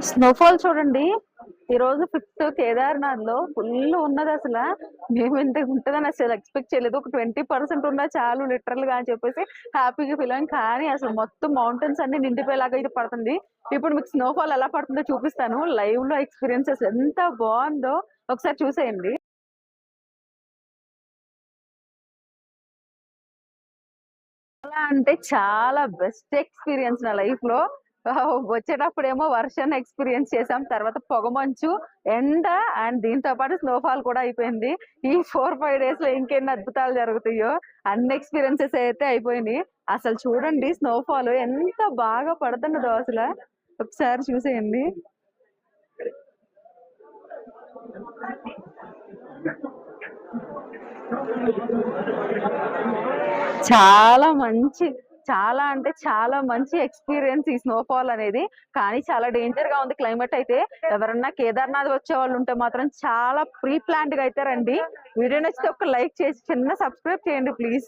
Snowfall చూడండి. ఈ రోజు 5th కేదార్నాథ్ లో ఫుల్ ఉన్నది అసలు. మేము ఇంత ఉంటుందని అసలు ఎక్స్పెక్ట్ చేయలేదు. ఒక 20% ఉన్నా చాలు లిటరల్ గా అని చెప్పేసి హ్యాపీగా ఫీల్ అయ్యాం. కానీ అసలు మొత్తం మౌంటైన్స్ అన్ని నిండిపోయేలాగా అయితే పడుతుంది. ఇప్పుడు మీకు స్నోఫాల్ ఎలా పడుతుందో చూపిస్తాను. లైవ్ లో ఎక్స్పీరియన్సెస్ ఎంత బాగుందో ఒకసారి చూసేయండి. చాలా అంటే చాలా బెస్ట్ ఎక్స్పీరియన్స్ నా లైఫ్ లో. వచ్చేటప్పుడేమో వర్షాన్ని ఎక్స్పీరియన్స్ చేసాం, తర్వాత పొగమంచు, ఎండ, అండ్ దీంతో పాటు స్నోఫాల్ కూడా అయిపోయింది. ఈ 4-5 డేస్ లో ఇంకెన్ని అద్భుతాలు జరుగుతాయో. అన్ని ఎక్స్పీరియన్సెస్ అయితే అయిపోయినాయి. అసలు చూడండి స్నోఫాల్ ఎంత బాగా పడుతున్నదో అసలు ఒకసారి చూసేయండి. చాలా మంచి, చాలా అంటే చాలా మంచి ఎక్స్పీరియన్స్ ఈ స్నోఫాల్ అనేది. కానీ చాలా డేంజర్ గా ఉంది క్లైమేట్ అయితే. ఎవరన్నా కేదార్నాథ్ వచ్చే వాళ్ళు ఉంటే మాత్రం చాలా ప్రీ ప్లాన్డ్ గా అయితే రండి. వీడియో నచ్చితే ఒక లైక్ చేసి చిన్న సబ్స్క్రైబ్ చేయండి ప్లీజ్.